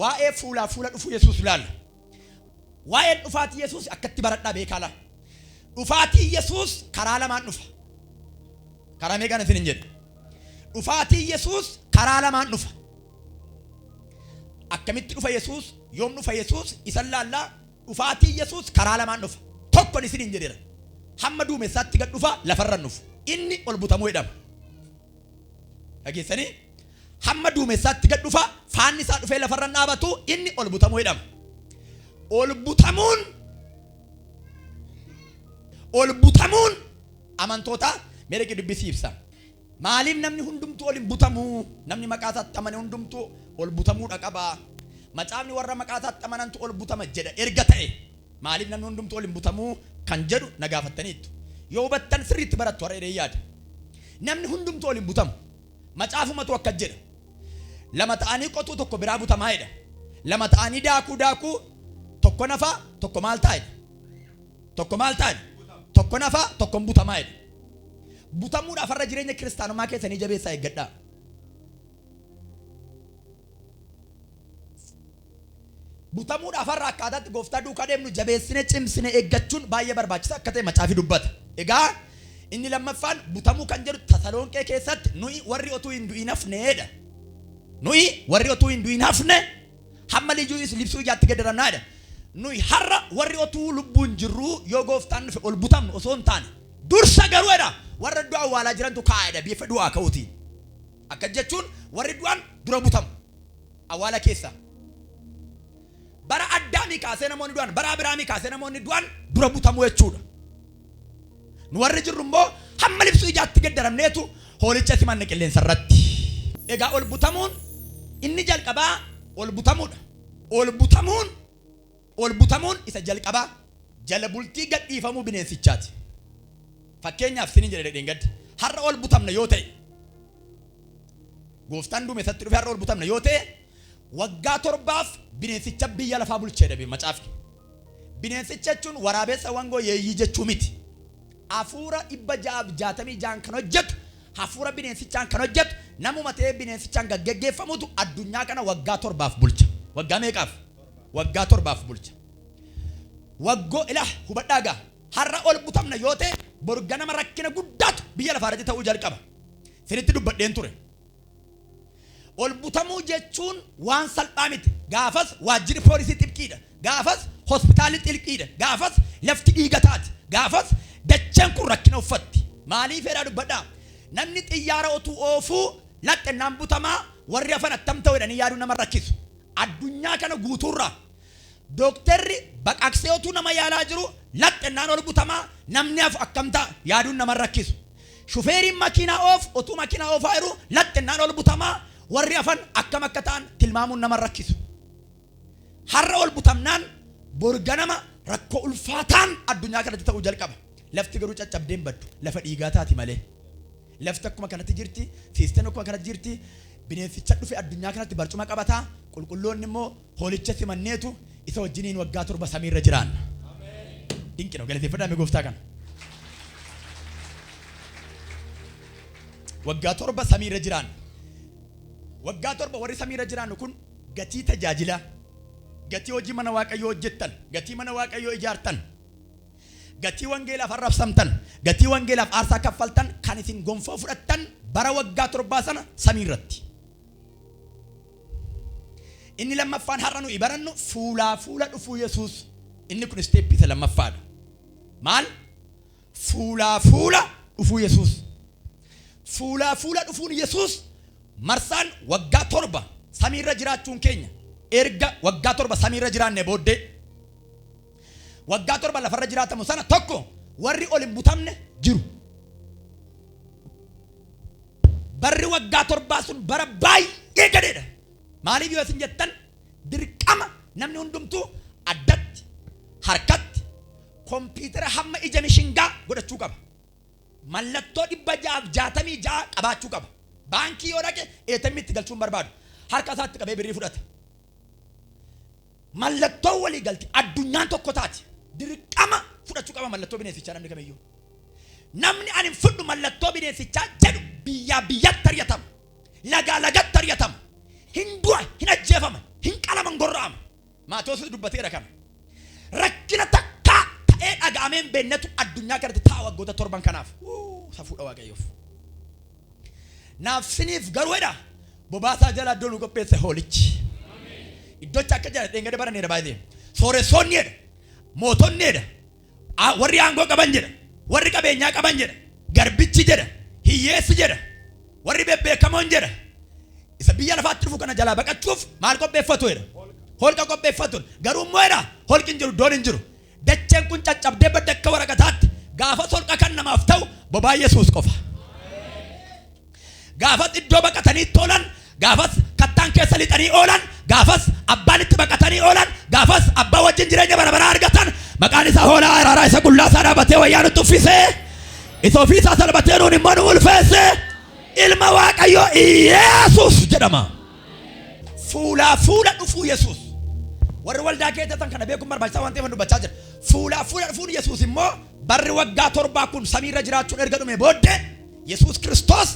waa'ee fuula dhufuu Yesuus ilaalla. Waa'ee dhufaatii Yesuus akkatti baradhaa beekala. Dhufaatii Yesuus karaa lamaan dhufa. Karaa meeqaan isin hin jedhe? Dhufaatii Yesuus karaa lamaan dhufa. Akkamitti dhufa Yesuus? Yoom dhufa Yesuus? Isan laallaa. Dhufaatii Yesuus karaa lamaan dhufa. Tokkoon isin hin jedheera. Hamma duumessaatti gad dhufa lafarra dhufu. Inni ol butamuu jedhama. Dhageessanii? Hamma duumessaatti gad dhufa faanni isaa dhufee lafarra dhaabatu inni ol butamuu jedhama. Ol butamuun amantoota meeqa dubbisiifsa. Maaliif namni hundumtuu ol hin butamu? Namni maqaa isaatti amane hundumtuu ol butamuudha qaba. Macaafni warra maqaa isaatti amanantu ol butama jedha erga ta'e. Maaliif namni hundumtuu ol hin butamu kan jedhu na gaafattaniitu. Yoo hubattan sirriitti barattu har'a yaada. Namni hundumtuu ol hin butamu. Macaafumatu akka jedha. Lama ta'anii qotuu tokko biraa butamaa jedha. Lama ta'anii daakuu tokko nafa tokko maal taa'e? Tokko maal taa'e? Tokko nafa tokko butamaa jedha. Butamuudhaaf har'a jireenya kiristaanummaa keessanii jabeessaa eeggadhaa. Butamuudhaaf har'a akkaataatti gooftaa duukaa deemnu jabeessine cimsine eeggachuun baay'ee barbaachisaa akka ta'e macaafi dubbata. Egaa inni lammaffaan butamuu kan jedhu Tasalonqee keessatti nuyi warri otuu hin du'in hafneedha. Nuyi warri otuu hin du'in hafne hamma libsuu ijaatti gaddaramnaadha. Nuyi har'a warri otuu lubbuun jirru yoo gooftaan dhufe ol butamnu osoo hin taane dursa garuudha warra du'a awwaalaa jirantu kaa'edha bifa du'aa ka'uutiin. Akka jechuun warri du'an dura butamu awwaala keessa. Bara Addaamii kaasee namoonni du'an bara Abiraamii kaasee namoonni du'an dura butamu jechuudha. Nu warri jirru immoo hamma libsuu ijaatti gaddaramneetu hoolicha simanne qilleensa irratti. Egaa ol butamuun inni jalqabaa ol butamuudha. Ol butamuun isa jalqabaa jala bultii gadhiifamuu bineensichaati. Fakkeenyaaf sinin jedhe dheengaddi har'a ol butamna yoo ta'e gooftaan duumessatti dhufe har'a ol butamna yoo ta'e waggaa 7 bineensicha biyya lafaa bulchee dhabe macaafni. Bineensicha jechuun waraabessa wangoo yeeyyii jechuu miti. Hafuura 666 kan hojjetu hafuura bineensichaan kan hojjetu namuma ta'ee bineensichaan gaggeeffamutu addunyaa kana waggaa 7 bulcha. Waggaa meeqaaf? Waggaa 7 bulcha. Waggoo ila hubadhaagaa har'a ol butamna yoo ta'e borga nama rakkina guddaatu biyya lafaa irratti ta'uu jalqaba. Sinitti dubbadheen ture. Ol butamuu jechuun waan salphaa miti. Gaafas waajjirri poolisii xilqiidha. Gaafas hospitaalli xilqiidha. Gaafas lafti dhiiga taati. Gaafas dacheen kun rakkina uffatti. Maaliif jedhaa dubbadhaa? Namni xiyyaara otuu oofuu laxxennaan butamaa warri hafan attam ta'uu jedhanii yaaduu nama rakkisu. Addunyaa kana guutuurraa dooktarri baqaqsee otuu nama yaalaa jiru laxxennaan ol butamaa namni hafu akkam ta'a yaaduun nama rakkisu. Shufeeriin makiinaa otuu makiinaa oofaa jiru laxxennaan ol butamaa warri hafan akkam akka ta'an tilmaamuun nama rakkisu. Har'a ol butamnaan borga nama rakkoo ulfaataan addunyaa kanatti ta'uu jalqaba. Lafti garuu caccabdeen baddu lafa dhiigaa taati malee. Lafti akkuma kanatti jirti, siisteen akkuma kanatti jirti. Bineensicha dhufe addunyaa kanatti barcuma qabataa. Qulqulloonni immoo hoolicha simanneetu isa wajjiniin waggaa 7 samiirra jiraan. Dinqina galateeffadhaa gooftaa kana. Waggaa 7 samiirra jiraan. Waggaa 7 warri samiirra jiraan kun gatii tajaajila, gatii hojii mana waaqayyoo hojjettan, gatii mana waaqayyoo ijaartan, gatii wangeelaaf arrabsamtan, gatii wangeelaaf aarsaa kaffaltan kan isin gonfoo fudhattan bara waggaa 7 sana samiirratti. Inni lammaffaan har'a nu ibarannu fuula dhufuu Yesuus. Inni kun isteeppii isa lammaffaadha. Maal? Fuula dhufuu Yesuus. Fuula dhufuun Yesuus marsaan waggaa 7 samiirra jiraachuun keenya erga waggaa 7 samiirra jiraanne booddee waggaa 7 lafarra jiraatamu sana tokko warri ol hin butamne jiru. Barri waggaa 7 sun bara baay'ee gadeedha. Maaliif yoo isin jettan dirqama namni hundumtuu addatti harkatti kompiitara hamma ija mishingaa godhachuu qaba. Mallattoo 666 qabaachuu qaba. Baankii yoo dhaqe ATM itti galchuun barbaadu harka isaatti qabee birrii fudhata. Mallattoo walii galti addunyaan tokko taati. Dirqama fudhachuu qaba mallattoo bineensichaa namni kamiyyuu. Namni ani fudhu mallattoo bineensichaa jedhu biyyaa biyyatti ari'atama. Lagaa lagatti ari'atama. Hindua hin ajjeefama hin qalaman gorra'ama. Maatiyoosis dubbateera kana. Rakkina takka ta'ee dhaga'ameen beennetu addunyaa kanatti ta'a waggoota 7 kanaaf. Safuudha waaqayyoof. Naaf siniif garuu edha bobaasaa jala iddoo nu qopheesse hoolichi. Iddoochi akka jala dheengadee baraneera baay'ee. Sooressoonni jedha. Mootonni jedha. Warri aangoo qaban jedha. Warri qabeenyaa qaban jedha. Garbichi jedha. Hiyyeessi jedha. Warri bebbeekamoon jedha. Isa biyya lafaatti dhufu kana jalaa baqachuuf maal qopheeffatu jedha. Holqa qopheeffatu. Garuu immoo jedha holqi hin jiru doon hin jiru. Dacheen kun caccabdee badda akka waraqataatti gaafa holqa kan namaaf ta'u bobaa Yesuus qofa. Gaafas iddoo baqatanii toolan, gaafas kattaan keessa lixanii oolan, gaafas abbaan itti baqatanii oolan, gaafas abbaa wajjin jireenya bara baraa argatan. Maqaan isaa hoolaa araaraa isa qullaasaa dhaabatee wayyaa nutti uffisee isa ofii isaa salphatee nuun immoo nu ulfeesse ilma waaqayyoo Yesuus jedhama. Fuulaa fuula dhufuu Yesuus. Warri waldaa keessatti kana beekuun barbaachisaa waan ta'eef dubbachaa jira. Fuulaa fuula dhufuun Yesuus immoo barri waggaa 7 kun samiirra jiraachuun erga dhume booddee Yesuus Kiristoos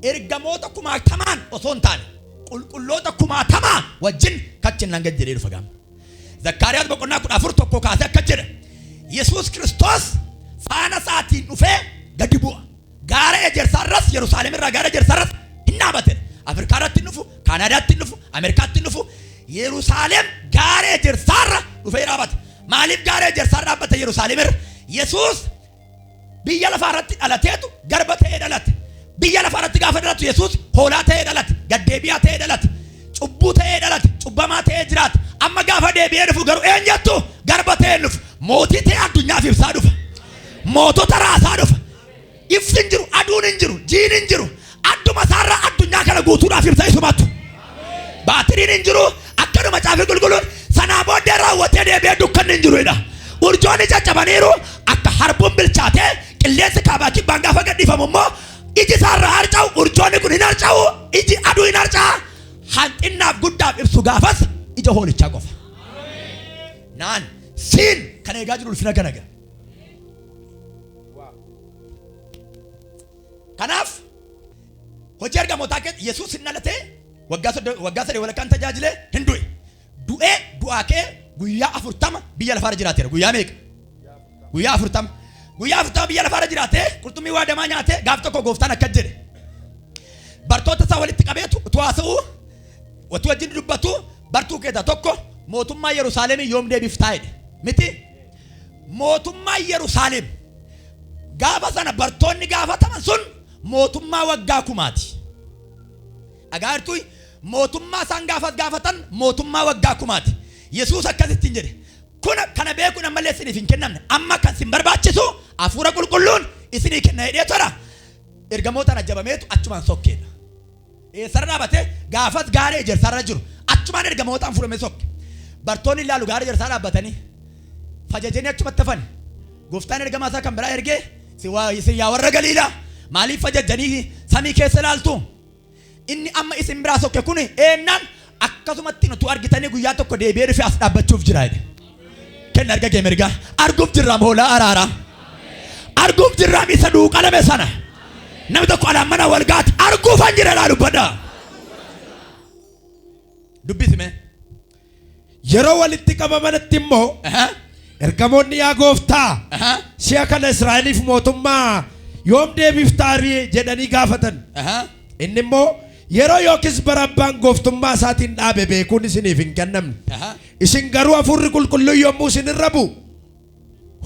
ergamoota 10,000 osoo hin taane qulqulloota 10,000 wajjin kachinaan gad jedhee dhufa gaama. Zakkaariyaas boqonnaa 14 tokko kaasee akka jedha Yesuus Kiristoos faana isaatiin dhufee gadi bu'a. Gaara ejersaarras Yerusaalem irraa gaara ejersaarras hin dhaabate. Afrikaatti hin dhufu, Kaanaadaatti hin dhufu, Ameerikaatti hin dhufu. Yerusaalem gaara ejersaarra dhufee dhaabata. Maaliif gaara ejersaarra dhaabbata Yerusaalem irra? Yesuus biyya lafaarratti dhalateetu garba ta'ee dhalate. Biyya lafaarratti gaafa dhalatu Yesuus hoolaa ta'ee dhalate, gaddeebiyaa ta'ee dhalate, cubbuu ta'ee dhalate, cubbamaa ta'ee jiraate. Amma gaafa deebi'ee dhufu garuu eenyattu garba ta'ee dhufu. Mootii ta'ee addunyaaf ibsaa dhufa. Mootota raasaa dhufa. Ibsi hin jiru, aduun hin jiru, jiin hin jiru. Adduma isaarraa addunyaa kana guutuudhaaf ibsa isumattu. Baatiriin hin jiru, akkanuma caafii qulqulluun sanaa booddee raawwatee deebi'ee dukkanni hin jiruudha. Urjoonni caccabaniiru akka harbuun bilchaatee qilleensi kaabaa kibbaan gaafa gadhiifamu immoo iji isaarraa harca'u, urjoonni kun hin harca'u, iji aduu hin harca'a. Hanqinnaaf guddaaf ibsu gaafas ija hoolichaa qofa. Naan siin kan eegaa jiru ulfina ganaga. Kanaaf hojii ergamootaa keessa Yesuus hin dhalatee waggaa 3 walakkaan tajaajilee hin du'e. Du'ee du'aa kee guyyaa 40 biyya lafaarra jiraateera. Guyyaa meeqa? Guyyaa 40. Guyyaa 40 biyya lafaarra jiraatee qurxummii waadamaa nyaatee gaaf tokko gooftaan akka jedhe. Bartoota isaa walitti qabeetu utuu haasa'u, utuu wajjin dubbatu bartuu keessaa tokko mootummaa Yerusaalem yoom deebiftaa jedhe. Miti mootummaa Yerusaalem gaafa sana bartoonni gaafataman sun mootummaa waggaa 1000ti. Agaartuu mootummaa isaan gaafatan mootummaa waggaa 1000ti. Yesuus akkasitti hin jedhe. Kana beekuun ammallee isiniif hin kennamne. Amma kan isin barbaachisu hafuura qulqulluun isinii kenna jedhee tora. Ergamootaan ajjabameetu achumaan sokkeedha. Eessarra dhaabatee gaafas gaara ejersaarra jiru. Achumaan ergamootaan fudhamee sokke. Bartoonni ilaalu gaara ejersaa dhaabbatanii fajajanii achumatti hafan. Gooftaan ergamaa isaa kan biraa ergee isin yaa warra Galiilaa maaliif fajajanii samii keessa ilaaltu? Inni amma isin biraa sokke kun eennaan akkasumatti nuti argitanii guyyaa tokko deebi'ee dhufee as dhaabbachuuf jira jedhe. Kenna arga gee mirgaa arguuf jirraam hoolaa araaraa. Arguuf jirraam isa duuqalame sana. Namni tokko alaan mana walgaati arguufan jira laa dubbadha. Dubbisime. Yeroo walitti qabamanitti immoo ergamoonni yaa gooftaa si'a kana Israa'eliif mootummaa yoom deebiftaa jedhanii gaafatan. Inni immoo yeroo yookiis bara abbaan gooftummaa isaatiin dhaabe beekuun isiniif hin kennamne. Isin garuu hafuurri qulqulluu yommuu isin irra bu'u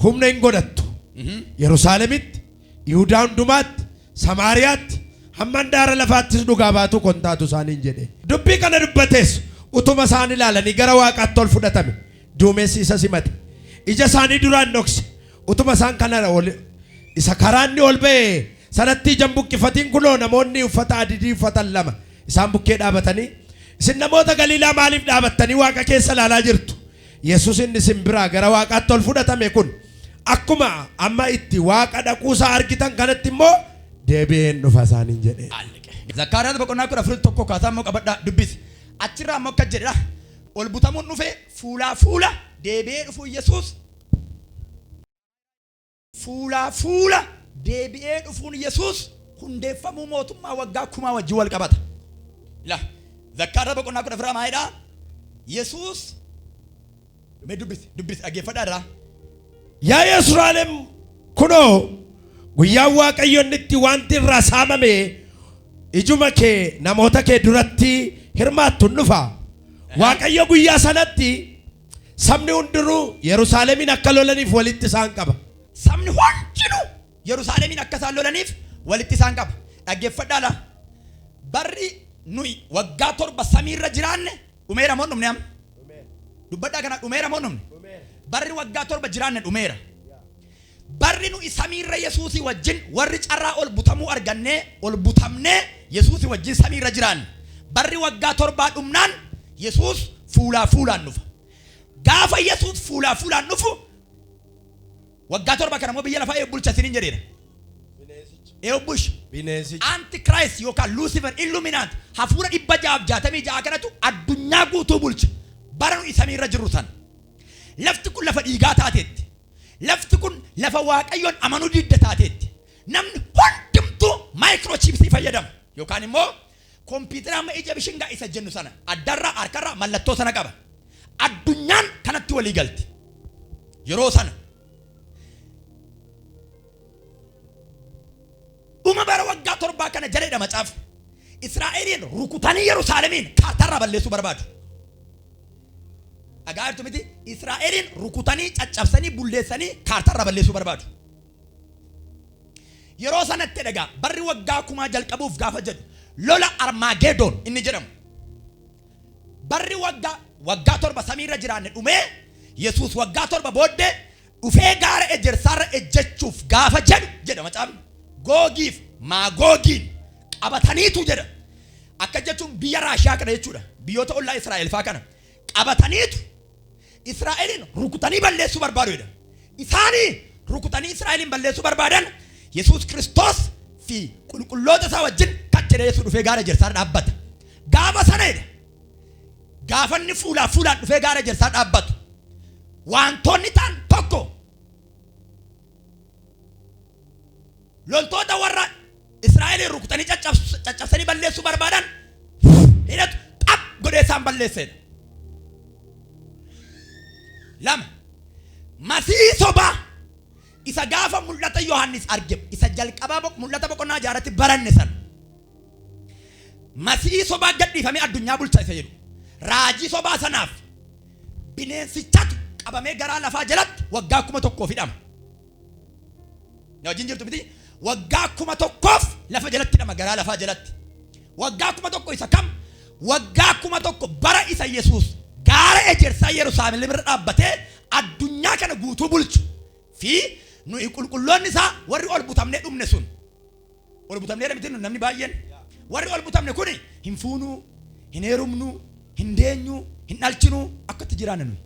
humna hin godhattu. Yerusaalemitti, Yihudaa hundumaatti, Samaariyaatti, hamma handaara lafaattis dhugaa baatu kon taatu isaaniin jedhe. Dubbii kana dubbatees utuma isaan ilaalanii gara waaqaatti ol fudhatame. Duumessi isa simate. Ija isaanii duraan dhokse. Utuma isaan kana isa karaanni ol ba'e sanatti ijaan buqqifatiin kunoo namoonni uffata adii uffatan 2 isaan bukkee dhaabatanii isin namoota Galiilaa maaliif dhaabattanii waaqa keessa ilaalaa jirtu? Yesuus inni isin biraa gara waaqaatti ol fudhatame kun akkuma amma itti waaqa dhaquusaa argitan kanatti immoo deebi'een dhufa isaaniin jedhe. Zakkaariyaas boqonnaa 14 kaasaa immoo qabadhaa dubbisi. Achirraa immoo akka jedhedha ol butamuun dhufe fuulaa fuula deebi'ee dhufu Yesuus. Fuulaa fuula deebi'ee dhufuun Yesuus hundeeffamuu mootummaa waggaa 1000 wajjin wal qabata. Zakkaariyaas boqonnaa 14 maayidhaa yesuus me dubbis dhaggeeffadhaa. Yaa Yerusaalem kunoo guyyaa waaqayyoon itti wanti irraa saamame ijuma kee namoota kee duratti hirmaattu dhufa. Waaqayyo guyyaa sanatti sabni hundinuu Yerusaalemin akka lolaniif walitti isaan qaba. Sabni hundinuu Yerusaalemin akka isaan lolaniif walitti isaan qaba. Dhaggeeffadhaa. Barri nuyi waggaa 7 samiirra jiraanne dhumeera moo dhumne amma? Dubbadhaa kana dhumeera moo dhumne? Barri waggaa 7 jiraanne dhumeera. Barri nuyi samiirra Yesuusii wajjin warri carraa ol butamuu argannee ol butamnee Yesuusii wajjin samiirra jiraanne. Barri waggaa 7 dhumnaan Yesuus fuulaan dhufa. Gaafa Yesuus fuulaan dhufu waggaa 7 kana moo biyya lafaa eebbulcha isiniin jedheera. Eebbush Antichrist yookaan Lucifer Illuminati hafuura 666 kanatu addunyaa guutuu bulcha. Bara nu samiirra jirru san. Lafti kun lafa dhiigaa taateetti. Lafti kun lafa waaqayyoon amanuu didda taateetti. Namni hundumtuu microchips fayyadama yookaan immoo kompiitara amma ija bishingaa isa jennu sana addarraa harkarraa mallattoo sana qaba. Addunyaan kanatti walii galti. Yeroo sana dhuma bara waggaa 7 kana jedheedha macaaf. Israa'eliin rukutanii Yerusaalemiin kaartarraa balleessuu barbaadu. Agaartu miti Israa'eliin rukutanii caccabsanii bulleessanii kaartarraa balleessuu barbaadu. Yeroo sanatti dhagaa barri waggaa 1000 jalqabuuf gaafa jedhu lola Armageddon inni jedhamu. Barri waggaa 7 samiirra jiraanne dhumee Yesuus waggaa 7 booddee dhufee gaara ejersaarra ejjechuuf gaafa jedhu jedha macaafni. Googiif Maagogiin qabataniitu jedha. Akka jechuun biyya Raashiyaa kana jechuudha. Biyyoota ollaa Israa'el faa kana qabataniitu Israa'eliin rukutanii balleessuu barbaadu jedha. Isaanii rukutanii Israa'eliin balleessuu barbaadan Yesuus Kiristoos fi qulqulloota isaa wajjin kachedha Yesuus dhufee gaara ejersaa dhaabbata. Gaafa sana jedha. Gaafa inni fuulaan dhufee gaara ejersaa dhaabbatu. Wantoonni ta'an tokko loltoota warra Israa'eliin rukutanii caccabsanii balleessuu barbaadan hidhatu qab godhee isaan balleessedha. Lama Masii sobaa isa gaafa mul'ata Yohaannis arge isa jalqabaa mul'ata boqonnaa 6 baranne san Masii sobaa gadhiifamee addunyaa bulcha isa jedhu raajii sobaa sanaaf bineensichatu qabamee garaa lafaa jalatti waggaa 1,000 hidhama. Wajjin jirtu miti waggaa 1,000 lafa jalatti hidhama garaa lafaa jalatti. Waggaa 1,000 isa kam? Waggaa 1,000 bara isa Yesuus gaara ejersaa Yerusaalem irra dhaabbatee addunyaa kana guutuu bulchu fi nuyi qulqulloonni isaa warri ol butamnee dhumne sun ol butamnee miti namni baay'een warri ol butamne kun hin fuunuu hin heerumnuu hin deenyuu hin dhalchinuu akkatti jiraannu nuyi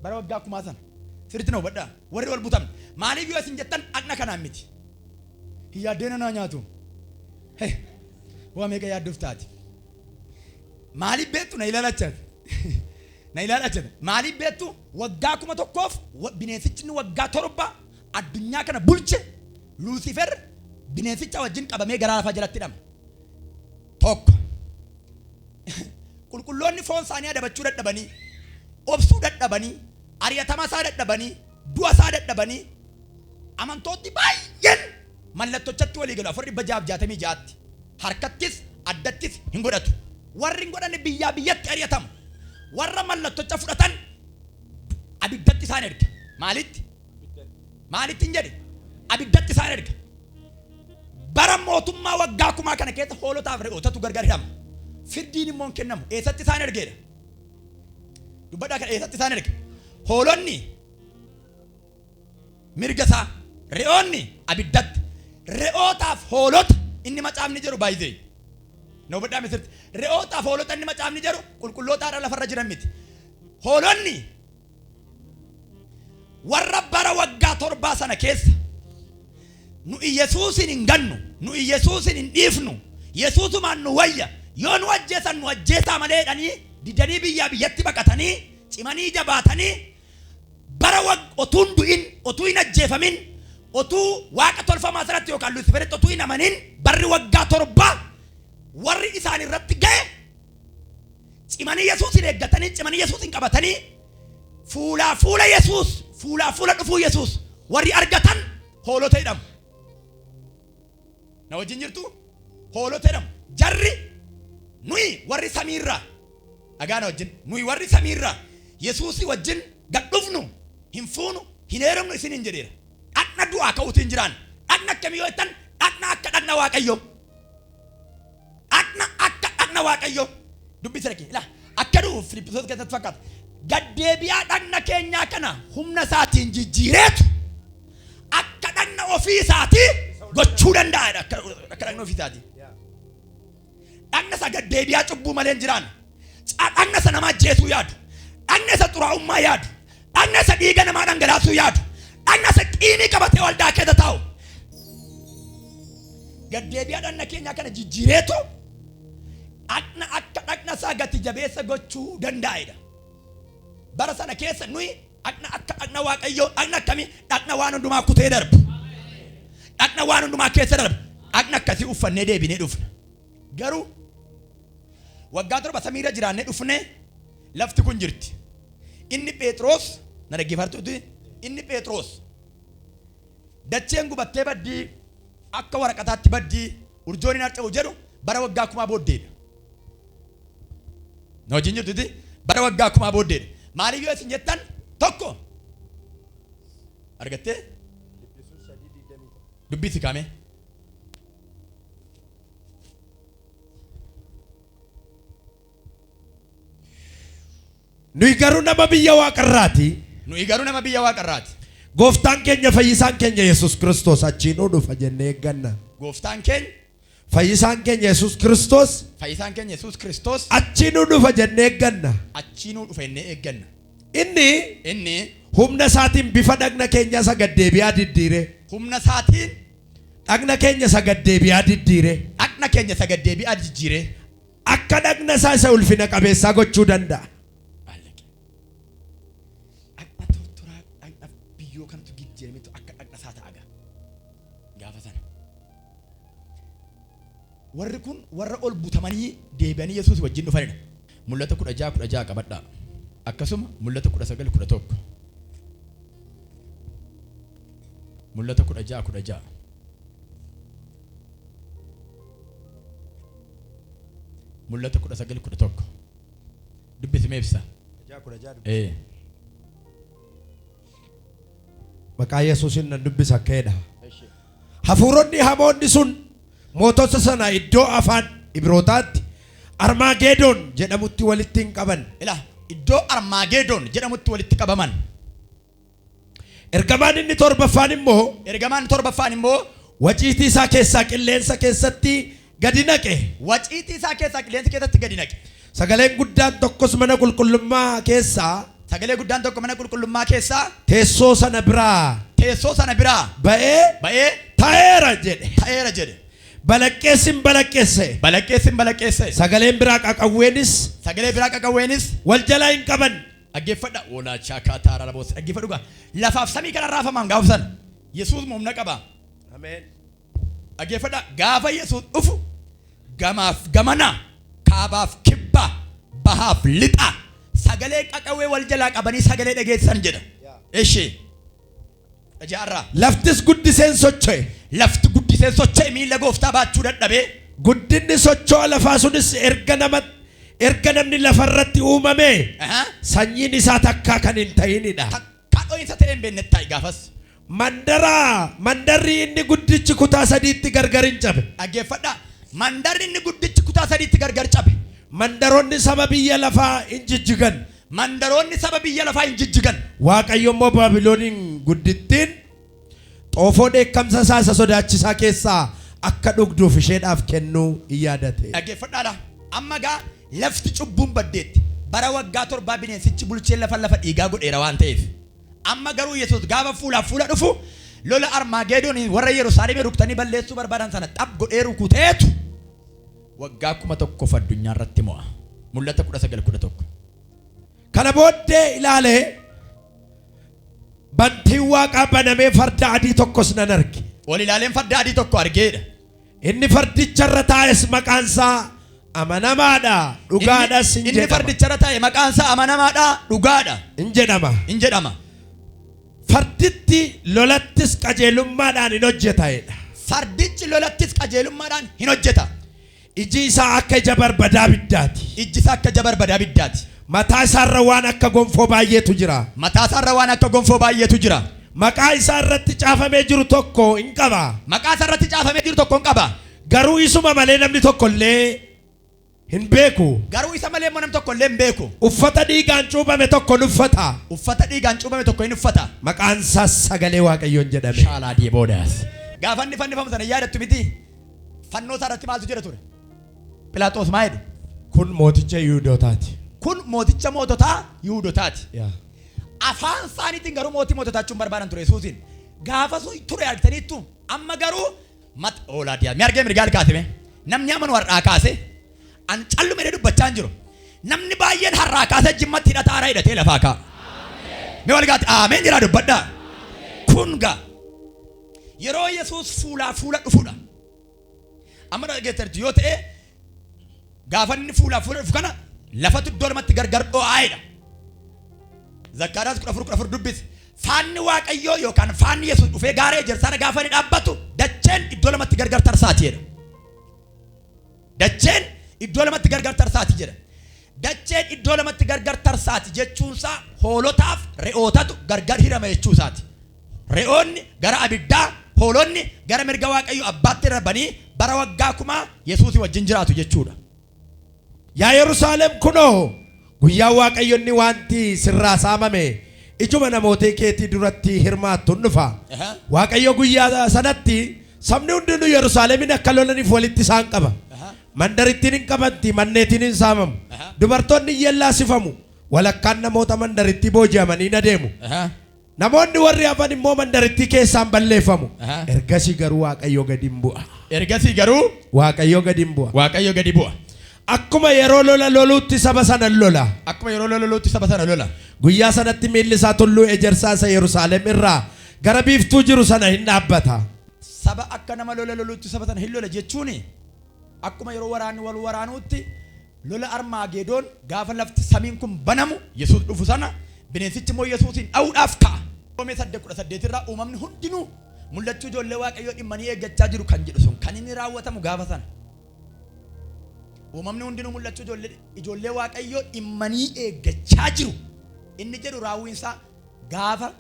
bara waggaa 1,000 sana sirriitti na hubadhaa warri ol butamne maaliif yoo isin jettan dhaqna kanaan miti hin yaaddeena naa nyaatu waa meeqa yaadduuf taati maaliif beektu na ilaalachate maaliif beektu waggaa 1,000 bineensichi waggaa 7 addunyaa kana bulche Lucifer bineensicha wajjin qabamee garaa lafaa jalatti hidhama. Tokko qulqulloonni foon isaanii adabachuu dadhabanii obsuu dadhabanii ari'atama isaa dadhabanii du'a isaa dadhabanii amantoonni baay'een mallattochatti walii galu 466 harkattis addattis hin godhatu. Warri hin godhanne biyyaa biyyatti ari'atamu. Warra mallattocha fudhatan abiddatti isaan erga. Maalitti hin jedhe abiddatti isaan erga. Bara mootummaa waggaa 1,000 kana keessa hoolotaaf re'ootatu gargar hidhama. Firdiin immoo hin kennamu. Eessatti isaan ergeedha? Dubbadhaa kana eessatti isaan erge? Hoolonni mirga isaa, re'oonni abiddatti. Re'ootaaf hoolota inni macaafni jedhu baay'ee. Nobodhaa misirti. Re'ootaaf hoolota inni macaafni jedhu qulqulloota irra lafarra jiran miti. Hoolonni warra bara waggaa 7 sana keessa nu Yesuusin hin gannu, nu Yesuusin hin dhiifnu, Yesuusumaan nu wayya, yoo nu ajjeesan nu ajjeesaa malee jedhanii didanii biyyaa biyyatti baqatanii cimanii jabaatanii bara otuu hin du'in, otuu hin ajjeefamin, otuu waaqa tolfamaa sanatti yookaan Luusiferitti otuu hin amanin barri waggaa 7 warri isaan irratti ga'e cimanii Yesuusin eeggatanii cimanii Yesuusin qabatanii fuula Yesuus fuula dhufuu Yesuus warri argatan hoolota jedhamu. Na wajjin jirtu hoolota jedhamu. Jarri nuyi warri samiirraa dhagaa na wajjin nuyi warri samiirraa Yesuusii wajjin gad dhufnu hin fuunu hin heerumnu isin hin jedheera. Dhaqna du'aa ka'uutiin jiraan. Dhaqna akkamii yoo jettan dhaqna akka dhaqna Waaqayyoo. Dhaqna akka dhaqna Waaqayyoo. Dubbii sirrii ilaa akka dhufu Filiippisoos keessatti fakkaata. Gaddeebi'aa dhaqna keenyaa kana humna isaatiin jijjiireetu akka dhaqna ofii isaatii gochuu danda'aadha. Akka dhaqna ofii isaatii. Dhaqna isa gaddeebi'aa cubbuu malee hin jiraan. Dhaqna isa nama ajjeesuu yaadu. Dhaqna isa xuraa'ummaa yaadu. Dhaqna isa dhiiga namaa dhangalaasuu yaadu. Dhaqna isa qiimii qabatee waldaa keessa taa'u. Gaddeebi'aa dhaqna keenyaa kana jijjiireetu dhaqna akka dhaqna isaa gati jabeessa gochuu danda'aadha. Bara sana keessa nuyi dhaqna akka dhaqna Waaqayyoo dhaqna akkamii dhaqna waan hundumaa kutee darbu. Dhaqna waan hundumaa keessa darbu. Dhaqna akkasii uffannee deebinee dhufna. Garuu waggaa 7 samiirra jiraannee dhufne lafti kun jirti. Inni Phexros na dhaggeeffattuuti. Inni Phexros dacheen gubattee baddii akka waraqataatti baddii urjoon hin harca'u jedhu bara waggaa 1000 booddeedha. Na wajjin jirtuuti bara waggaa 1000 booddeedha. Maaliif yoo isin jettan tokko argattee dubbii si kaame. Nuyi garuu nama biyya waaqarraati. Nuyi garuu nama biyya waaqarraati. Gooftaan keenya fayyisaan keenya Yesuus Kiristoos achiin dhufa jennee eegganna. Gooftaan keenya fayyisaan keenya Yesuus Kiristoos achiin dhufa jennee eegganna. Achiin dhufa jennee eegganna. Inni humna isaatiin bifa dhagna keenya isa gaddeebi'aa diddiire. Humna isaatiin dhagna keenya isa gaddeebi'aa diddiire. Dhagna keenya isa gaddeebi'aa jijjiire. Akka dhagna isaa isa ulfina qabeessaa gochuu danda'a. Warri kun warra ol butamanii deebi'anii Yesuus wajjin dhufanidha. Mul'ata 16 qabadhaa. Akkasuma mul'ata 19 mul'ata 16 mul'ata 19 dubbisime ibsa. Maqaa Yesuusin nan dubbisa akkeedha. Hafuuronni hamoonni sun mootota sana iddoo afaan Ibrootaatti Armaagedoon jedhamutti walitti qaban. Iddoo Armaagedoon jedhamutti walitti qabaman. Ergamaan inni torbaffaan immoo waciitii isaa keessaa qilleensa keessatti gadi naqe. Waciitii isaa keessaa qilleensa keessatti gadi naqe. Sagaleen guddaan tokkos mana qulqullummaa keessaa teessoo sana biraa ba'ee ta'eera jedhe. Balaqqeessin balaqqeesse. Sagaleen biraa qaqawweenis wal jalaa hin qaban. Dhaggeeffadha. Walaachaa kaataara laboos dhaggeeffadhu gaa. Lafaaf samii kana raafamaan gaafa sana Yesuus humna qaba. Ameen. Dhaggeeffadha. Gaafa Yesuus dhufu gamaaf gamana kaabaaf kibba bahaaf lixa sagalee qaqawwee wal jalaa qabanii sagalee dhageessan jedha. Eshi. Ajaarraa. Laftis guddiseen socho'e miila gooftaa baachuu dadhabee. Guddinni socho'a lafaa sunis erga namni lafarratti uumame sanyiin isaa takkaa kan hin ta'inidha. Takkaa dho'insa ta'e hin beekne ta'i gaafas. Mandarri inni guddichi kutaa sadiitti gargar hin cabe. Dhaggeeffadha. Mandarri inni guddichi kutaa sadiitti gargar cabe. Mandaroonni saba biyya lafaa hin jijjigan. Waaqayyo immoo Baabilooniin guddittiin xoofoo dheekkamsa isaa isa sodaachisaa keessaa akka dhugduuf isheedhaaf kennuu hin yaadate. Dhaggeeffadhaadha. Amma gaa lafti cubbuun baddeetti. Bara waggaa 7 bineensichi bulchee lafa dhiigaa godheera waan ta'eef. Amma garuu Yesuus gaafa fuula dhufu lola Armaagedoon warra Yerusaalemii ruktanii balleessuu barbaadan sana xab godhee rukuteetu waggaa 1000 addunyaa irratti mo'a. Mul'ata 19:11. Kana booddee ilaalee bantiin waaqaa banamee farda adii tokkos nan arge. Ol ilaaleen farda adii tokko argeedha. Inni fardicha irra taa'es maqaan isaa amanamaadha dhugaadhas hin inni jedhama. fardicha ta'e maqaan isaa amanamaadha dhugaadha hin jedhama. Farditti lolattis qajeelummaadhaan hin hojjeta'edha. Fardichi lolattis qajeelummaadhaan hin hojjeta. Iji isaa akka ija barbadaa biddaati. Iji isaa akka ija barbadaa biddaati. Mataa isaarra waan akka gonfoo baay'eetu jira. Mataa isaarra waan akka gonfoo baay'eetu jira. Maqaa isaa irratti caafamee jiru tokko hin qaba. Maqaa isaa irratti caafamee jiru tokko hin qaba. Garuu isuma malee namni tokko illee hin beeku. Garuu isa malee namni tokko illee hin beeku. Uffata dhiigaan cuubame tokko ni uffata. Uffata dhiigaan cuubame tokko ni uffata. Maqaan isaas sagalee waaqayyoon jedhame. Shaalaa diiboodaas. Gaafa inni fannifamu sana yaadattu miti. Fannoo isaa irratti maaltu jira ture? Pilaaxoos maa jedhu? Kun mooticha Yihuudootaati. Kun mooticha moototaa Yihuudootaati. Afaan isaaniitiin garuu mootii moototaa jechuun barbaadan ture Yesuusin. Gaafa sun ture argitaniittu amma garuu oolaadiyaa mi argee mirgaal kaasime namni amanu har'aa kaase an callumee dubbachaa hin jiru. Namni baay'een har'aa kaase jimmatti hidhata haaraa hidhatee lafaa ka'a. Mi walgaati aameen jira dubbadhaa. Kun gaa yeroo Yesuus fuulaa fuula dhufuudha. Amma dhageettarti yoo ta'e gaafa inni fuulaa fuula dhufu kana lafatu iddoo lamatti gargar dho'aa'edha. Zakkaariyaas 14 dubbise. Faanni waaqayyoo yookaan faanni Yesuus dhufee gaara ejersaa gaafa inni dhaabbatu dacheen iddoo lamatti gargar tarsaati jedha. Dacheen iddoo lamatti gargar tarsaati jedha. Dacheen iddoo lamatti gargar tarsaati jechuunsaa hoolotaaf re'ootatu gargar hirama jechuusaati. Re'oonni gara abiddaa, hoolonni gara mirga waaqayyoo abbaatti darbanii bara waggaa kumaa Yesuus wajjin jiraatu jechuudha. Yaa Yerusaalem kunoo guyyaa waaqayyoonni wanti sirraa saamame ijuma namoota keetii duratti hirmaattu dhufa. Waaqayyo guyyaa sanatti sabni hundinuu Yerusaalemin akka lolaniif walitti isaan qaba. Mandarittiin hin qabanti, manneetiin hin saamamu. Dubartoonni yellaasifamu. Walakkaan namoota mandarittii booji'amanii adeemu. Namoonni warri hafan immoo mandarittii keessaan balleeffamu. Ergasii garuu waaqayyo gadi hin bu'a. Ergasii garuu waaqayyo gadi hin bu'a. Waaqayyo gadi bu'a. Akkuma yeroo lola loluutti saba sana lola. Akkuma yeroo lola loluutti saba sana lola. Guyyaa sanatti miilli isaa tulluu ejersaa isa Yerusaalem irraa gara biiftuu jiru sana hin dhaabbata. Saba akka nama lola loluutti saba sana hin lola jechuuni. Akkuma yeroo waraanni wal waraanuutti lola Armaageedoon gaafa lafti samiin kun banamu Yesuus dhufu sana bineensichi immoo Yesuusin dha'uudhaaf ka'a. Roomee 8:18 irraa uumamni hundinuu mul'achuu ijoollee waaqayyoo dhimmanii eeggachaa jiru kan jedhu sun kan inni raawwatamu gaafa sana. Uumamni hundinuu mul'achuu ijoollee waaqayyoo dhimmanii eeggachaa jiru. Inni jedhu raawwiinsaa gaafa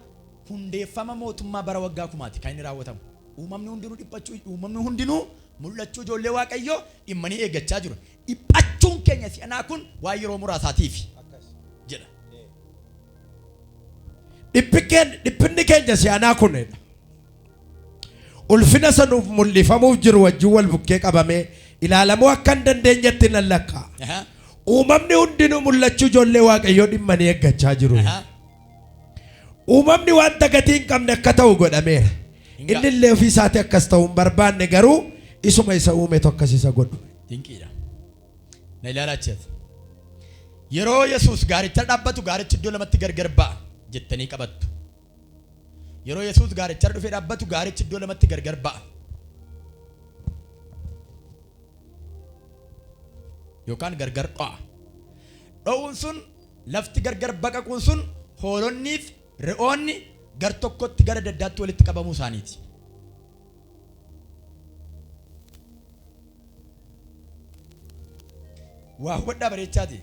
hundeeffama mootummaa bara waggaa kumaati kan inni raawwatamu. Uumamni hundinuu dhiphachuu, uumamni hundinuu mul'achuu ijoollee waaqayyoo dhimmanii eeggachaa jiru. Dhiphachuun keenya si'anaa kun waa yeroo muraasaatiif jedha. Dhiphinni keenya si'anaa kunedha. Ulfina sanuuf mul'ifamuuf jiru wajjin wal bukkee qabamee ilaalamuu akka hin dandeenyetti nan lakkaa. Uumamni hundinuu mul'achuu ijoollee waaqayyoo dhimmanii eeggachaa jiru. Uumamni wanta gatii hin qabne akka ta'u godhameera. Inni illee ofii isaatii akkas ta'uu hin barbaanne garuu isuma isa uume tokkas isa godhu. Dinqiidha. Na ilaalaachisa. Yeroo Yesuus gaaricha dhaabbatu gaarichi iddoo lamatti gargar ba'a jettanii qabattu. Yeroo Yesuus gaaricha dhufee dhaabbatu gaarichi iddoo lamatti gargar ba'a. Yookaan gargar dho'a. Dho'uun sun lafti gargar baqaquun sun hoolonniif re'oonni gar tokkotti gara daddaatti walitti qabamuu isaaniiti. Waa hubadhaa bareechaati.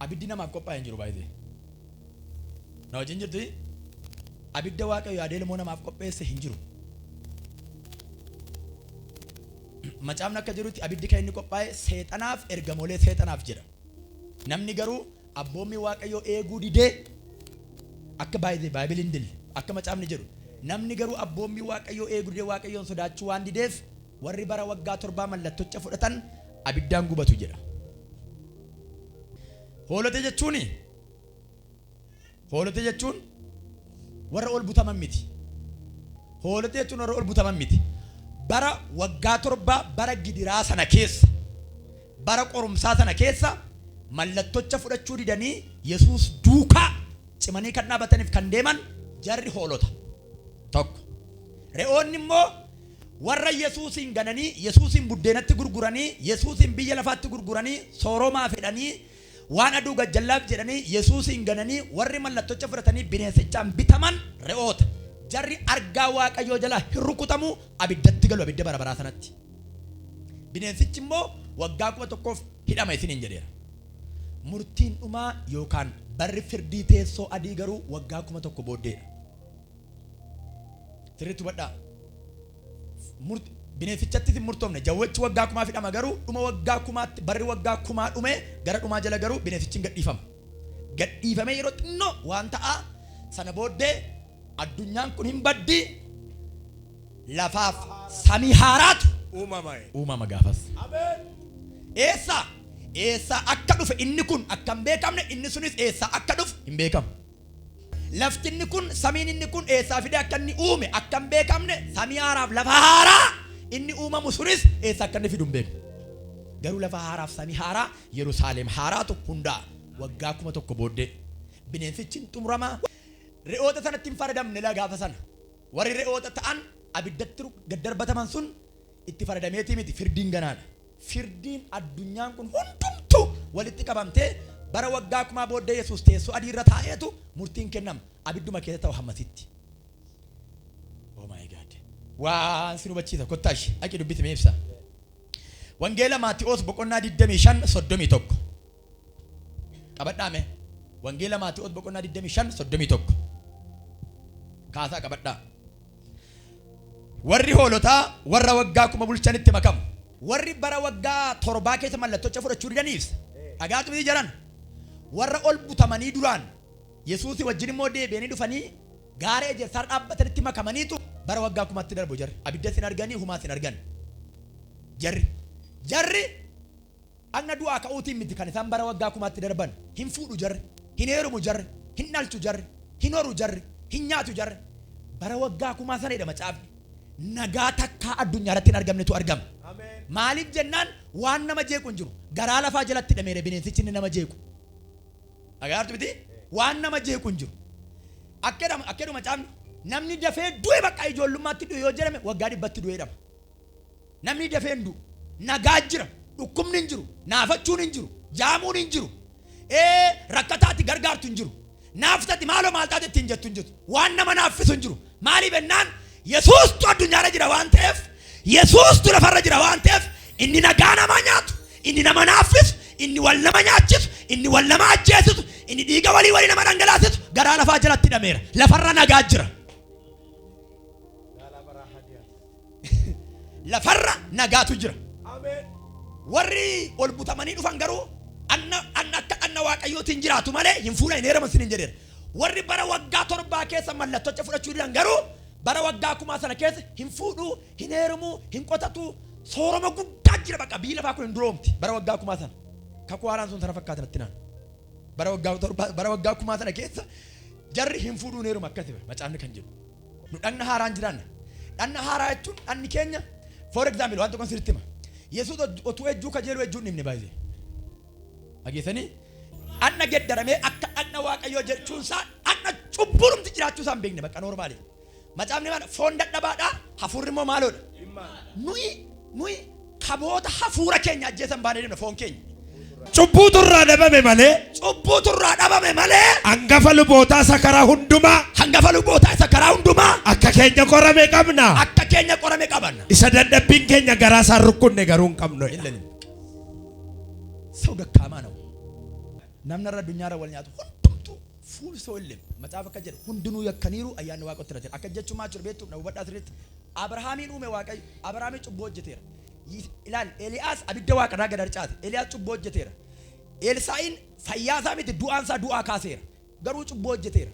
Abiddi namaaf qophaa'ee hin jiru baay'ee. Na wajjin jirtu abidda waaqayyo yaadee ilmoo namaaf qopheesse hin jiru. Macaafni akka jirutti abiddi kan inni qophaa'e seexanaaf ergamoolee seexanaaf jedha. Namni garuu abboommii waaqayyoo eeguu didee akka baay'ee dille akka macaafni jedhu namni garuu abboommii waaqayyoo eeguu didee waaqayyoon sodaachuu waan dideef warri bara waggaa 7 mallattocha fudhatan abiddaan gubatu jedha. Hoolota jechuun warra ol butaman miti. Hoolota jechuun warra ol butaman miti. Bara waggaa 7 bara gidiraa sana keessa bara qorumsaa sana keessa mallattocha fudhachuu didanii Yesuus duukaa cimanii kan dhaabataniif kan deeman jarri hoolota tokko. Re'oonni immoo warra Yesuusin gananii Yesuusin buddeenatti gurguranii Yesuusin biyya lafaatti gurguranii sooromaa fedhanii waan aduu gajjallaaf jedhanii Yesuusin gananii warri mallattocha fudhatanii bineensichaan bitaman re'oota jarri argaa waaqayyoo jalaa hin rukutamu abiddatti galu abidda bara baraa sanatti bineensichi immoo waggaa 1,000 hidhama isiniin jedheera murtiin dhumaa yookaan barri firdii teessoo adii garuu waggaa 1,000 booddeedha sirriitti hubadhaa bineensichatti murtoomne jawwachi waggaa 1,000 hidhama garuu dhuma waggaa 1,000tti barri waggaa 1,000 dhume gara dhumaa jala garuu bineensichi gadhiifame yeroo xinnoo waan ta'a sana booddee addunyaan kun hin baddi lafaaf samii haaraatu uumama gaafas eessa akka dhufe inni kun akka hin beekamne inni sunis eessa akka dhufe hin beekamu lafti inni kun samiin inni kun eessaa fide akka inni uume akka hin beekamne samii haaraaf lafa haaraa inni uumamu sunis eessa akka inni fidu hin beeknu garuu lafa haaraaf samii haaraa Yerusaalem haaraatu hundaa waggaa 1,000 booddee bineensichi xumuramaa re'oota sanatti hin faradamne la gaafa sana warri re'oota ta'an abiddatti gaddarbataman sun itti faradameetii miti firdiin ganaadha firdiin addunyaan kun hundumtu walitti qabamtee bara waggaa 1,000 booddee Yesuus teessoo adii irra taa'eetu murtiin kennama abidduma keessa ta'u hammasitti oh my god waan sin hubachiisa kottaashi aqi dubbiti mee ibsa wangeela Maatiyoos boqonnaa 25:31 qabadhaame wangeela Maatiyoos boqonnaa 25:31 kaasaa qabadhaa warri hoolotaa warra waggaa 1,000 bulchanitti makamu warri bara waggaa 7 keessa mallattocha fudhachuu didaniif dhagaatu miti jaran warra ol butamanii duraan Yesuus wajjin immoo deebi'anii dhufanii gaaree ejersaa dhaabbatanitti makamaniitu bara waggaa 1,000tti darbu jarri abidda sin arganii humaa sin argan jarri anna du'aa ka'uutiin miti kan isaan bara waggaa 1,000tti darban hin fuudhu jarri hin heerumu jarri hin dhalchu jarri hin horu jarri hin nyaatu jarri bara waggaa 1,000 sanadha macaafni nagaa takka addunyaa irratti hin argamnetu argama maaliif jennaan waan nama jeequ hin jiru garaa lafaa jalatti hidhameera bineensichi inni nama jeequ agartu miti waan nama jeequ hin jiru akkeduma caafni namni dafee du'e bakka ijoollummaatti du'e yoo jedhame waggaa 100tti du'e dhama namni dafee du'e nagaa jira dhukkubni hin jiru naafachuun hin jiru jaamuun hin jiru rakkataatti gargaartu hin jiru naaftatti maaloo maaltaatti ittiin jettu hin jirtu waan nama naaffisu hin jiru maaliif ennaan Yesuustu addunyaarra jira waan ta'eef Yesuustu lafarra jira waan ta'eef inni nagaa nama nyaatu inni nama naaffisu inni wal nama nyaachisu inni wal nama ajjeesisu inni dhiiga walii nama dhangalaasisu garaa lafaa jalatti hidhameera lafarra nagaa jira lafarra nagaatu jira warri ol butamanii dhufan garuu anna waaqayyootiin jiraatu malee hin fuudha hin heeraman sin hin jedheera warri bara waggaa 7 keessa mallattocha fudhachuu didan garuu bara waggaa 1,000 sana keessa hin fuudhu hin heerumu hin qotatu sooroma guddaa jira bakka biyyi lafaa kun hin duroomti bara waggaa 1,000 sana kakuu haaraan sun sana fakkaatan itti naan bara waggaa 1,000 sana keessa jarri hin fuudhu hin heerumu akkasi macaafni kan jedhu nu dhagna haaraan jiraanna dhagna haaraa jechuun dhanni keenya for example waan tokkon sirritti hima Yesuus otuu ejjuu kajeelu ejjuun himne baay'ee ageessanii anna geddaramee akka anna waaqayyoo jechuun isaa anna cubburumti jiraachuu isaa hin beekne bakka normaali macaafni maal foon dadhabaadha hafuurri immoo maaloodha nuyi kaboota hafuura keenya ajjeesan baanee deemna foon keenya cubbuutu irraa dhabame malee hangafa lubootaa isa karaa hundumaa akka keenya qorame qabna isa dadhabbiin keenya garaa isaa rukkunne garuu hin qabnu ሰው ደካማ ነው namni irra addunyaarra wal nyaatu hundumtu fuul soo illee macaafa akka jedhu hundinuu yakkaniiru ayyaanni waaqotti irra jira akka jechumaa jiru beektu na hubadhaa sirriitti Abrahaamiin uume waaqayyo Abrahaamiin cubbuu hojjeteera ilaal Eliyaas abidda waaqarraa gad harcaate Eliyaas cubbuu hojjeteera Elsaa'iin fayyaa isaa miti du'aan isaa du'aa kaaseera garuu cubbuu hojjeteera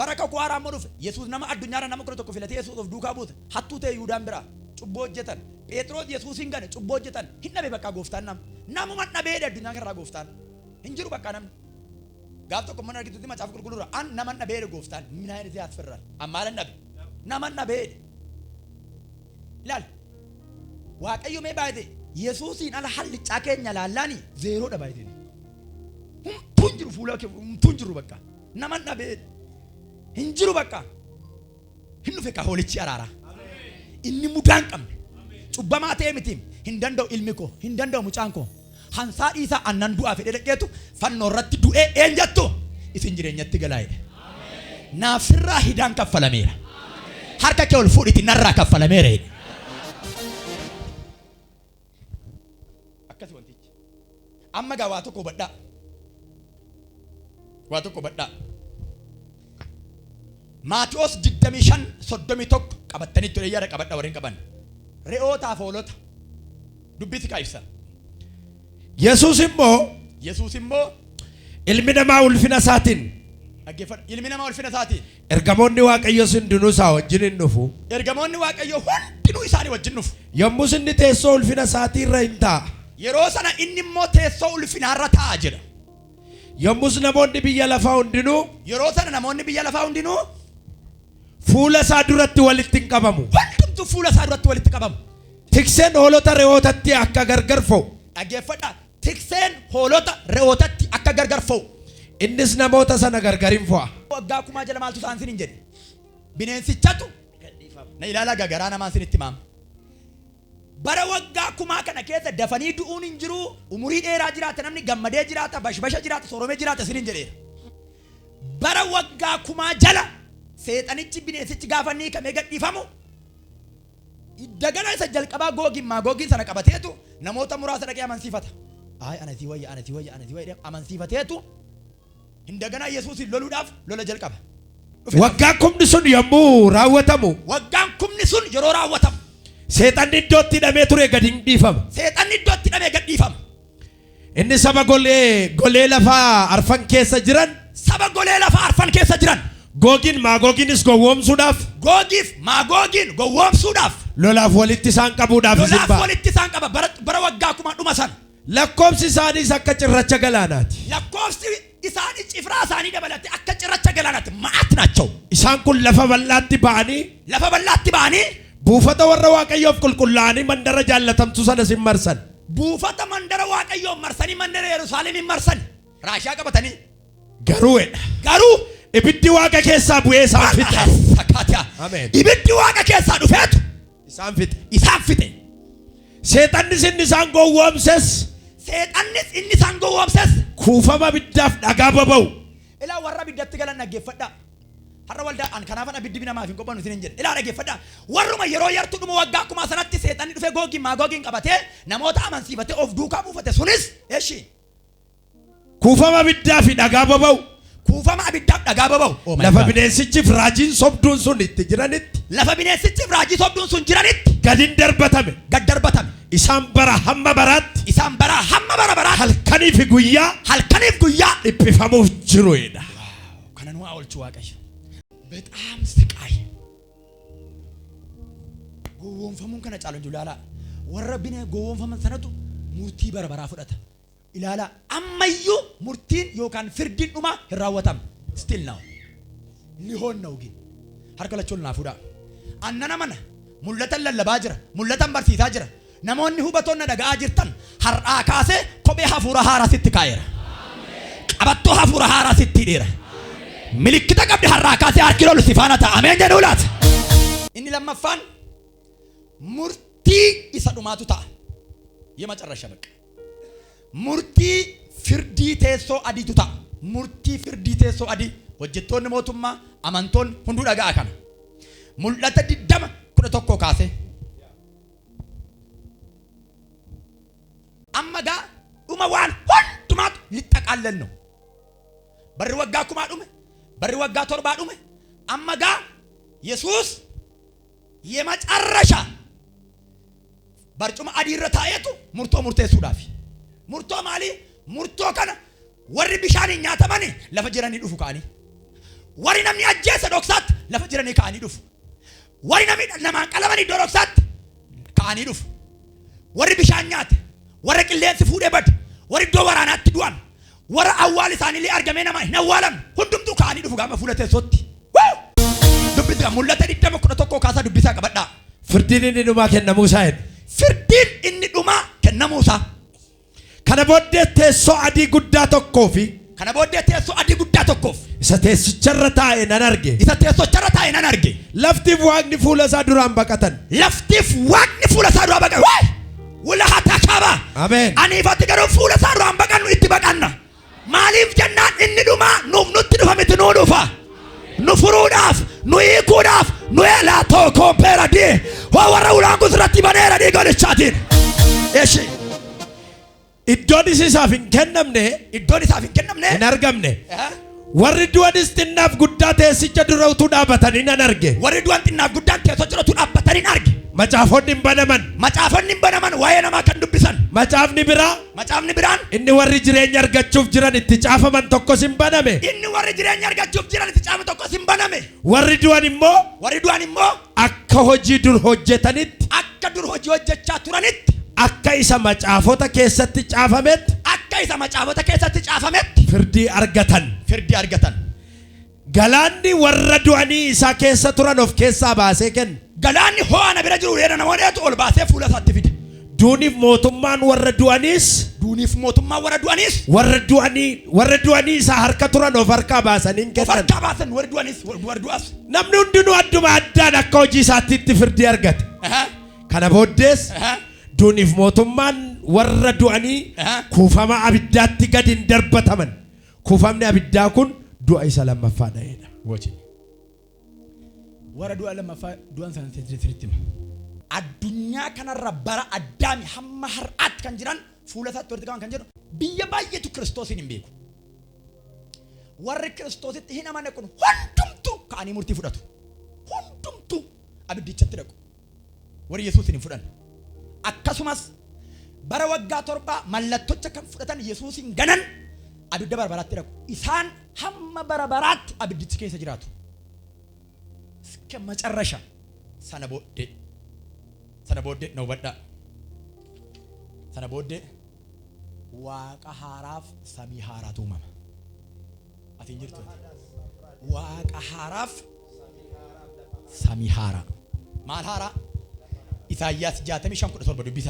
bara kakuu haaraa immoo dhufe Yesuus nama addunyaarra nama 11 filatee Yesuus of duukaa buute hattuu ta'e Yihuudaan biraa cubbuu hojjetan Phexros Yesuusin gane cubbuu hojjetan hin dhabe bakka gooftaan namuma dhabee addunyaa kanarraa gooftaan hin jiru bakka namni gaaf tokko mana argitutti macaafa qulqulluurra an naman dhabee gooftaan minaa inni asfirra ammalan dhabe naman dhabee ilaal waaqayyo mee baay'ee Yesuusin ala hallichaa keenya laallaani zeeroo dhabaayte humtuun jiru fuula kee humtuun jiru bakka naman dhabee hin jiru bakka hin dhufe ka hoolichi araaraa inni mudaan qabne cubbamaa ta'e miti hin danda'u ilmi koo hin danda'u mucaan koo hansaa dhiisaa annan du'aa fedhe dhaqeetu fannoo irratti du'ee eenyattu isin jireenyatti galaa'edha. Naafirraa hidaan kaffalameera. Harka kee ol fuudhiti narraa kaffalameera. Akkasii wantichi. Amma gaa waa tokko badhaa. Waa tokko badhaa. Maatiyoos 25:31 qabattanii ture yaada qabadha warreen qaban. Re'ootaa fi hoolota dubbisi kaayibsa. Yesuus immoo ilmi namaa ulfina isaatiin ilmi namaa ulfina isaatiin ergamoonni waaqayyoo hundinuu isaa wajjin hin dhufu. Ergamoonni waaqayyoo hundinuu isaanii wajjin dhufu. Yommus inni teessoo ulfina isaatii irra hin taa'a. Yeroo sana inni immoo teessoo ulfinaa irra taa'a jedha. Yommus namoonni biyya lafaa hundinuu yeroo sana namoonni biyya lafaa hundinuu fuula isaa duratti walitti hin qabamu. Hundumtuu fuula isaa duratti walitti qabamu. Tikseen hoolota re'ootatti akka gargar fo'u. Dhaggeeffadhaa. Tikseen hoolota re'ootatti akka gargar fo'u. Innis namoota sana gargarin fo'a. Waggaa kumaa jala maaltu isaan sin hin jedhe. Bineensichatu na ilaalaa gagaraa namaan sinitti himaama. Bara waggaa kumaa kana keessa dafanii du'uun hin jiru. Umurii dheeraa jiraata namni gammadee jiraata bashbasha jiraata sooromee jiraata sin hin jedheera. Bara waggaa kumaa jala seexanichi bineensichi gaafanii kamee gadhiifamu. Dagana isa jalqabaa googiin sana qabateetu namoota muraasa dhaqee amansiifata. Anasii wayya amansiifateetu hin daganaa Yesuus loluudhaaf lola jalqaba. Waggaan kumni sun yommuu raawwatamu. Waggaan kumni sun yeroo raawwatamu. Seexanni iddootti hidhamee ture gad hin dhiifama. Seexanni iddootti hidhamee gad dhiifama. Inni saba golee lafaa arfan keessa jiran. Saba golee lafaa arfan keessa jiran. Maagogiinis gowwoomsuudhaaf. Maagogiin gowwoomsuudhaaf. Lolaaf walitti isaan qabuudhaaf. Lolaaf walitti isaan qaba bara waggaa kumaa dhuma sana. Lakkoofsi isaaniis akka cirracha galaanaati. Lakkoofsi isaanii cifraa isaanii dabalate akka cirracha galaanaati ma'aat naachoo. Isaan kun lafa bal'aatti ba'anii. Buufata warra waaqayyoof qulqullaa'anii mandara jaallatamtu sana sin marsan. Buufata mandara waaqayyoo marsanii mandara Yerusaalemiin marsan. Raashaa qabatanii. Garuu ibiddi waaqa keessaa bu'ee isaan fixe. Ibiddi waaqa keessaa dhufeetu isaan fixe. Seexannis inni isaan gowwoomses. Kuufama ibiddaaf dhagaa baba'u. Ilaa warra ibiddatti galan dhaggeeffadhaa. Har'a waldaa kanaafan abiddi namaaf hin qophaa'u isin hin jedhe. Ilaa dhaggeeffadhaa. Warruma yeroo yartuu dhuma waggaa kumaa sanatti seexanni dhufee maagogiin qabatee namoota amansiifatee of duukaa buufate sunis eeshi. Kuufama ibiddaa fi dhagaa baba'u. Kuufama abiddaaf dhagaa baba'u. Lafa bineensichiif raajiin sobduun sun itti jiranitti. Lafa bineensichiif raajii sobduun sun jiranitti. Gad darbatame. Isaan bara hamma baraatti. Halkaniif guyyaa dhiphifamuuf jiruudha. Kana nu oolchu waaqayyo. Bexaam siqaay. Gowwoomfamuun kana caalu ilaala. Warra gowwoomfaman sanatu murtii bara baraa fudhata. Ilaala ammayyuu murtiin yookaan firdiin dhuma hin raawwatamu. Still now. Ni hoonna ugi. Harka lachuun naa fuudha. Annana mana mul'atan lallabaa jira. Mul'atan barsiisaa jira. Namoonni hubatoonni dhaga'aa jirtan har'aa kaasee kophee hafuura haaraa sitti kaa'eera. Qabattoo hafuura haaraa sitti hidheera. Milikkita qabdi har'aa kaasee harki lolu si faana ta'a. Ameen jedhu laata. Inni lammaffaan murtii isa dhumaatu ta'a. Yema carrasha baqa. Murtii firdii teessoo adiitu ta'a. Murtii firdii teessoo adii hojjettoonni mootummaa amantoonni hunduu dhaga'a kana. Mul'ata 20:11 kaasee. Amma gaa dhuma waan hundumaatu lixxaqaallennu. Barri waggaa kumaa dhume. Barri waggaa torbaa dhume. Amma gaa Yesuus የመጨረሻ barcuma adii irra taa'eetu murtoo murteessuudhaaf. Murtoo maali? Murtoo kana warri bishaaniin nyaatamani lafa jiranii dhufu kaanii. Warri namni ajjeese dhoksaatti lafa jiranii kaanii dhufu. Warri namni namaan qalamanii iddoo dhoksaatti kaanii dhufu. Warri bishaan nyaate, warri qilleensi fuudhee bade, warri iddoo waraanaatti du'an, warra awwaal isaaniillee argamee nama hin awwaalan hundumtuu kaanii dhufu gaafa fuula teessootti. Dubbisa mul'ata 20:11 kaasaa dubbisaa qabadhaa. Firdiin inni dhumaa kennamuu isaa jedhu. Firdiin inni dhumaa kennamuu isaa. Kana booddee teessoo adii guddaa tokkoo fi kana booddee teessoo adii guddaa tokkoof isa teessicharra taa'e nan arge. isa teessocharra taa'e nan arge. Laftiif waaqni fuula isaa duraan baqatan. laftiif waaqni fuula isaa duraan baqatan. wala hataa kaaba. Ameen. aniifatti garuu fuula isaa duraan baqannu itti baqanna. maaliif jennaan inni dhumaa nuuf nutti dhufa miti nuu dhufa. nu furuudhaaf nu hiikuudhaaf nu laatoo koompeeradii warra ulaan gusirratti baneera dhiigolichaatiin. eeshi Iddoon isaaf hin kennamne, iddoon isaaf hin kennamne hin argamne. Warri du'anis xinnaaf guddaa teessicha dura utuu dhaabbatanii nan arge. warri du'an xinnaaf guddaan teessicha dura utuu dhaabbatanii nan arge. Macaafonni hin banaman. macaafonni hin banaman waa'ee namaa kan dubbisan. Macaafni biraan inni warri jireenya argachuuf jiran itti caafaman tokkos hin baname. inni warri jireenya argachuuf jiran itti caafaman tokkos hin baname. Warri du'an immoo akka hojii dur hojjetanitti, akka dur hojii hojjechaa turanitti, akka isa macaafota keessatti caafametti firdii argatan. Galaanni warra du'anii isaa keessa turan of keessaa baasee kenna. galaanni ho'ana bira jiru reena namoota ol baasee fuula isaatti fide. Duuniif mootummaan warra du'aniis warra du'anii isaa harka turan of harkaa baasanii kennan. Namni hundinuu adduma addaan akka hojii isaatti itti firdii argate. Kana booddees duuniif mootummaan warra du'anii kuufama abiddaatti gadi hin darbataman. Kuufamni abiddaa kun du'a isa lammaffaadha. warra du'a lammaffaa du'an sana sirriitti hima. addunyaa kanarra bara addaami hamma har'aatti kan jiran fuula isaatti walitti qaban kan jedhu biyya baay'eetu Kiristoosin hin beeku. warri Kiristoositti hin amane kun hundumtu ka'anii murtii fudhatu. hundumtu abiddichatti dhaqu. warri Yesuusin hin fudhan. akkasumas bara waggaa 7 mallattocha kan fudhatan Yesuusin ganan abidda barbaraatti dhaqu. isaan hamma bara baraatti abiddichi keessa jiraatu. እስከ መጨረሻ ሰነቦዴ ነው በዳ ሰነቦዴ ዋቃ ሃራፍ ሰሚ ሃራቱ ማማ አትንጅርቱ ዋቃ ሃራፍ ሰሚ ሃራ ማል ሃራ ኢሳይያስ ጃተሚ ሸንኩ ሶር በዱቢሳ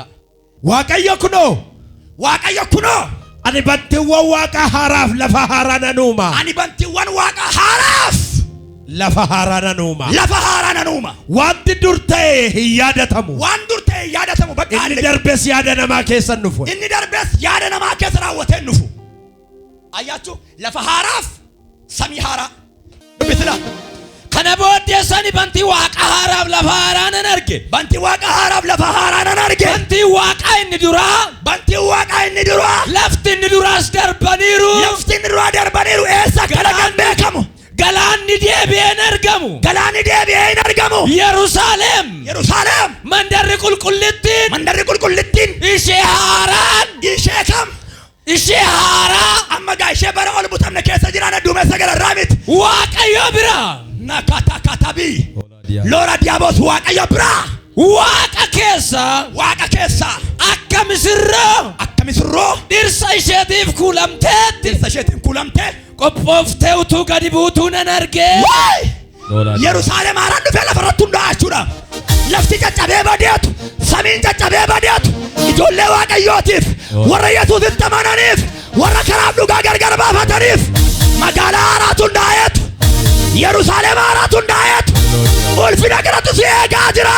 waaqayyo kuno ani bantiwwan waaqa haaraaf lafa haaraa nanuuma. ani bantiwwan waaqa haaraaf lafa haaraa nanuuma. wanti dur ta'e hin yaadatamu. bakka inni darbes yaada namaa keessa nufu. raawwatee nufu. ayyaachuu lafa haaraaf samii haaraa dubbisila. kana booddee sani bantii waaqa haaraaf lafa haaraa nan arge. bantii waaqa haaraaf lafa haaraa nan arge. bantii waaqa inni duraa lafti inni duraas darbaniiru. eessa kana kan beekamu. galaanni deebi'ee hin argamu. Yerusaalem mandarri qulqullittiin ishee haaraan ishee haaraa amma gaa ishee bara ol butamne keessa jiran duumessa galarraa miti. waaqayyoo bira nakatakabii loora diyaabos waaqayyoo bira waaqa keessa akka misirroo dhirsa isheetiif kuulamtee qophooftee utuu gadi buutuu nan arge. Yerusaalem haaraan dhufee lafarratti hundaa'achuudha. lafti caccabee badeetu samiin caccabee badeetu ijoollee waaqayyootiif warra Yesuusitti amananiif warra karaaf dhugaa gargar baafataniif magaalaa haaraatu hundaa'eetu. Yerusaalem haaraatu hundaa'eetu. ulfina kanatu si eegaa jira.